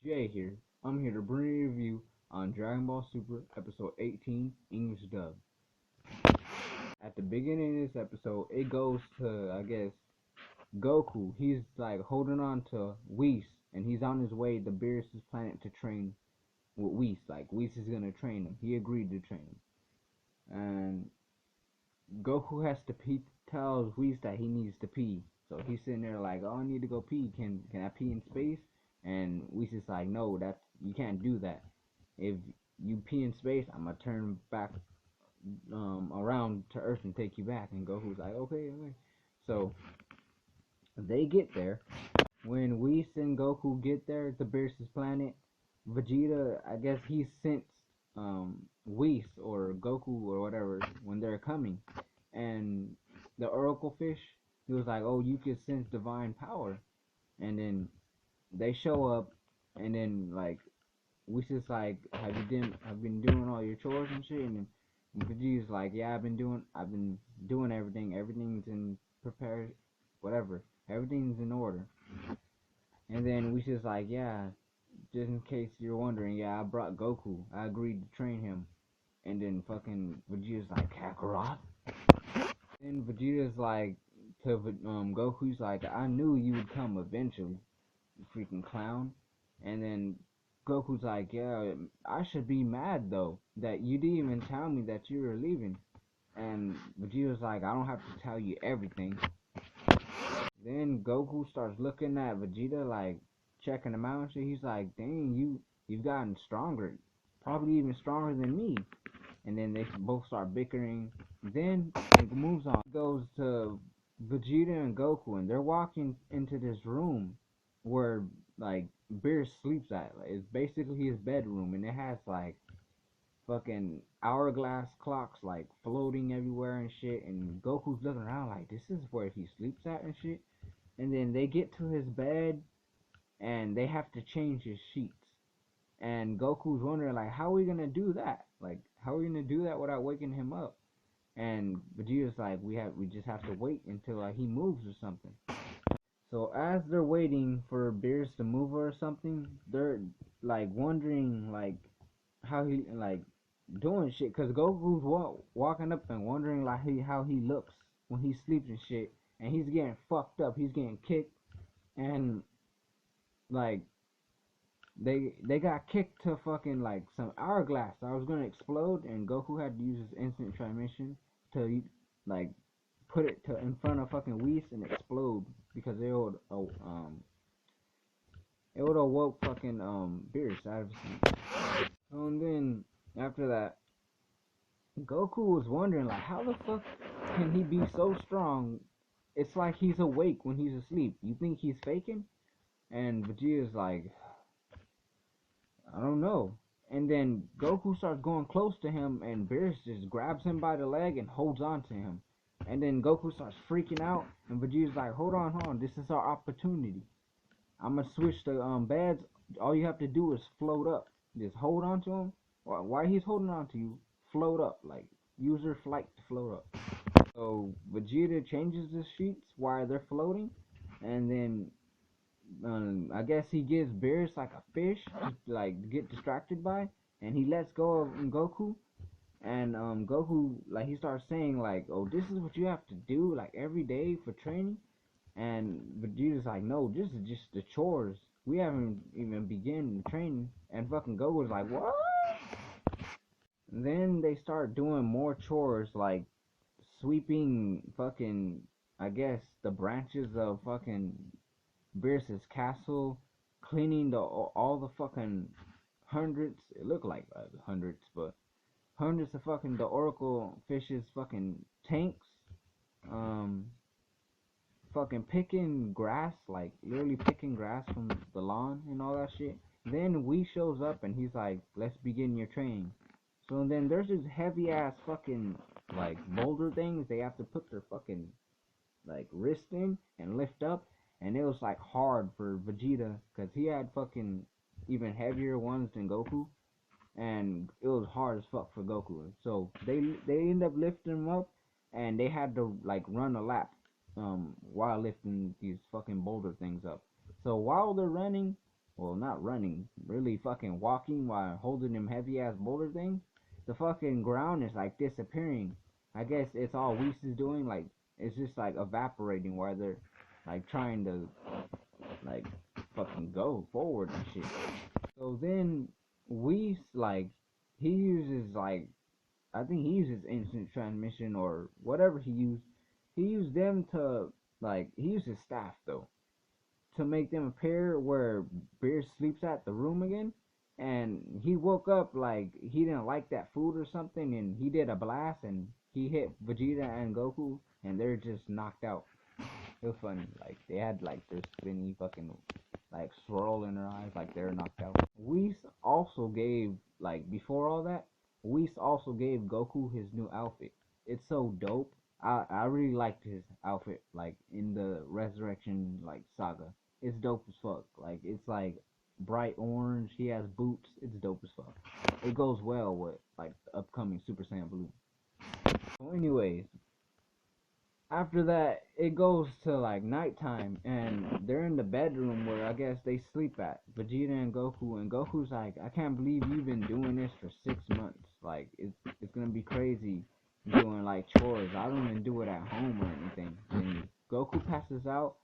Jay here. I'm here to bring a review on Dragon Ball Super Episode 18 English Dub. At the beginning of this episode, it goes to, I guess, Goku. He's like holding on to Whis, and he's on his way to Beerus' planet to train with Whis. Like, Whis is gonna train him. He agreed to train him. And Goku has to pee, tells Whis that he needs to pee. So he's sitting there like, oh, I need to go pee. Can I pee in space? And Whis is like, no, you can't do that. If you pee in space, I'm gonna turn back around to Earth and take you back. And Goku's like, okay. So they get there. When Whis and Goku get there to Beerus' planet, Vegeta, I guess he sensed Whis or Goku or whatever when they're coming, and the Oracle fish, he was like, oh, you can sense divine power. And then they show up, and then like Whis is like, have been doing all your chores and shit? And Vegeta's like, yeah, I've been doing everything. Everything's in prepared, whatever. Everything's in order. And then Whis is like, yeah, just in case you're wondering, yeah, I brought Goku. I agreed to train him. And then fucking Vegeta's like, Kakarot? Then Vegeta's like, to Goku's like, I knew you would come eventually, you freaking clown. And then Goku's like, yeah, I should be mad though, that you didn't even tell me that you were leaving. And Vegeta's like, I don't have to tell you everything. Then Goku starts looking at Vegeta, like, checking him out and shit. He's like, dang, you've gotten stronger. Probably even stronger than me. And then they both start bickering. Then it moves on. It goes to Vegeta and Goku, and they're walking into this room where, like, Beerus sleeps at. Like, it's basically his bedroom, and it has, like, fucking hourglass clocks, like, floating everywhere and shit. And Goku's looking around like, this is where he sleeps at and shit. And then they get to his bed, and they have to change his sheets. And Goku's wondering, like, how are we gonna do that? Like, how are we gonna do that without waking him up? And Vegeta's like, we just have to wait until he moves or something. So as they're waiting for Beerus to move or something, they're like wondering like how he like doing shit, cause Goku's walking up and wondering like how he looks when he sleeps and shit, and he's getting fucked up. He's getting kicked, and like they got kicked to fucking like some hourglass that was gonna explode, and Goku had to use his instant transmission to like put it to in front of fucking Whis and explode, because it would awoke fucking Beerus out of sleep. And then after that, Goku was wondering like, how the fuck can he be so strong? It's like he's awake when he's asleep. You think he's faking? And Vegeta's like, I don't know. And then Goku starts going close to him, and Beerus just grabs him by the leg and holds on to him. And then Goku starts freaking out, and Vegeta's like, hold on, this is our opportunity. I'm gonna switch the beds. All you have to do is float up. Just hold on to him. While he's holding on to you, float up. Like, use your flight to float up. So Vegeta changes the sheets while they're floating, and then I guess he gives Beerus like a fish to like get distracted by, and he lets go of Goku. And Goku, like, he starts saying like, oh, this is what you have to do like every day for training. And Vegeta's like, no, this is just the chores. We haven't even begun training. And fucking Goku's like, what? And then they start doing more chores, like sweeping fucking, I guess, the branches of fucking Beerus' castle, cleaning all the fucking hundreds. It looked like hundreds, but hundreds of fucking the Oracle fish's fucking tanks. Fucking picking grass, like literally picking grass from the lawn and all that shit. Then Whis shows up and he's like, let's begin your training. So then there's this heavy ass fucking like boulder things they have to put their fucking like wrist in and lift up, and it was like hard for Vegeta because he had fucking even heavier ones than Goku, and it was hard as fuck for Goku. So they end up lifting him up, and they had to like run a lap while lifting these fucking boulder things up. So while they're running, well, not running, really fucking walking while holding them heavy ass boulder things, the fucking ground is like disappearing. I guess it's all Whis is doing, like it's just like evaporating while they're like trying to like fucking go forward and shit. So then Whis like he uses like I think he uses instant transmission or whatever he used. He used them to like he used his staff though to make them appear where Beerus sleeps at the room again. And he woke up like he didn't like that food or something, and he did a blast and he hit Vegeta and Goku, and they're just knocked out. It was funny. Like they had like their spinny fucking like swirl in their eyes, like they're knocked out. Whis also gave like before all that, Whis also gave Goku his new outfit. It's so dope. I really liked his outfit like in the Resurrection like saga. It's dope as fuck. Like it's like bright orange. He has boots. It's dope as fuck. It goes well with like the upcoming Super Saiyan Blue. So anyways, after that, it goes to like nighttime, and they're in the bedroom where I guess they sleep at. Vegeta and Goku's like, I can't believe you've been doing this for 6 months. Like, it's gonna be crazy doing like chores. I don't even do it at home or anything. And Goku passes out,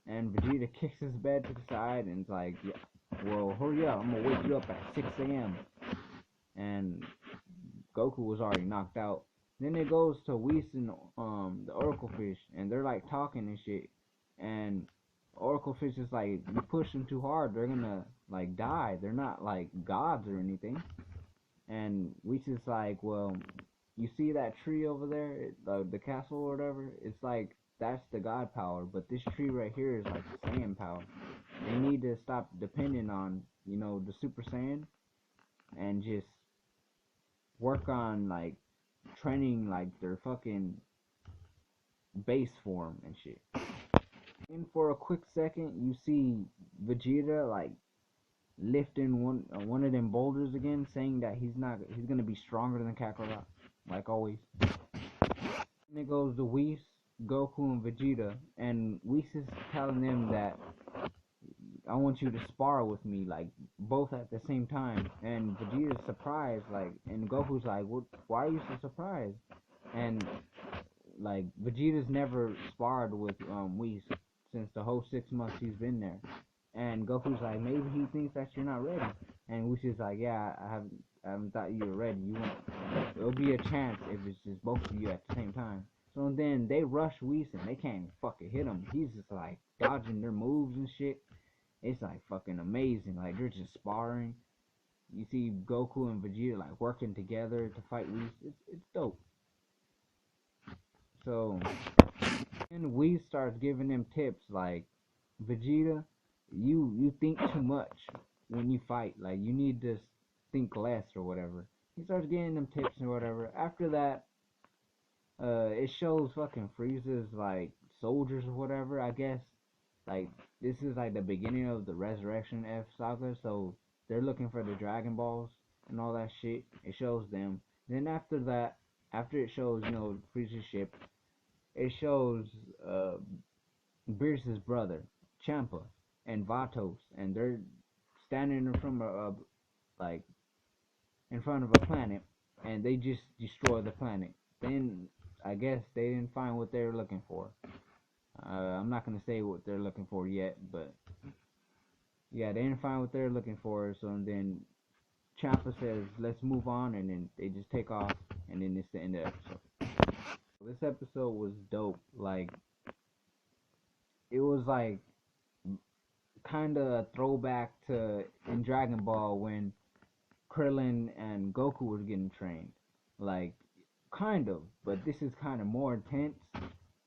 and Vegeta kicks his bed to the side, and it's like, yeah, well, hurry up, I'm gonna wake you up at 6 a.m. And Goku was already knocked out. Then it goes to Whis and the Oracle Fish, and they're like talking and shit. And Oracle Fish is like, you push them too hard, they're gonna like die. They're not like gods or anything. And Whis is like, well, you see that tree over there, the castle or whatever? It's like that's the god power, but this tree right here is like the Saiyan power. They need to stop depending on the Super Saiyan and just work on like training like their fucking base form and shit. And for a quick second, you see Vegeta like lifting one of them boulders again, saying that he's gonna be stronger than Kakarot, like always. And it goes to Whis, Goku, and Vegeta, and Whis is telling them that I want you to spar with me, like both at the same time. And Vegeta's surprised, like, and Goku's like, "What? Why are you so surprised?" And like Vegeta's never sparred with Whis since the whole 6 months he's been there. And Goku's like, maybe he thinks that you're not ready. And Whis is like, yeah, I haven't thought you were ready. It'll be a chance if it's just both of you at the same time. So then they rush Whis and they can't even fucking hit him. He's just like dodging their moves and shit. It's like fucking amazing. Like they're just sparring. You see Goku and Vegeta like working together to fight Whis. It's dope. So then Whis starts giving them tips like, Vegeta, you think too much when you fight. Like you need to think less or whatever. He starts getting them tips or whatever. After that, it shows fucking Frieza's like soldiers or whatever. I guess like this is like the beginning of the Resurrection F saga, so they're looking for the Dragon Balls and all that shit. It shows them. Then after that, after it shows Frieza's ship, it shows Beerus' brother, Champa, and Vatos, and they're standing in front of like in front of a planet, and they just destroy the planet. Then I guess they didn't find what they were looking for. I'm not gonna say what they're looking for yet, but yeah, they didn't find what they're looking for. So then Champa says, "Let's move on," and then they just take off, and then it's the end of the episode. This episode was dope. Like it was like kind of a throwback to in Dragon Ball when Krillin and Goku was getting trained. Like kind of, but this is kind of more intense.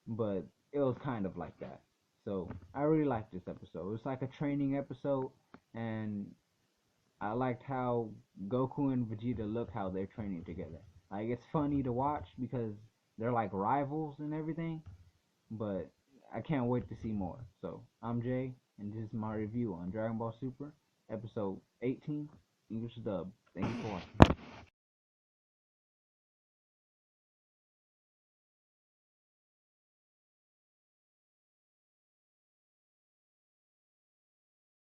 But it was kind of like that. So I really liked this episode. It's like a training episode, and I liked how Goku and Vegeta look how they're training together. Like it's funny to watch because they're like rivals and everything, but I can't wait to see more. So I'm Jay, and this is my review on Dragon Ball Super, episode 18, English dub. Thank you for watching.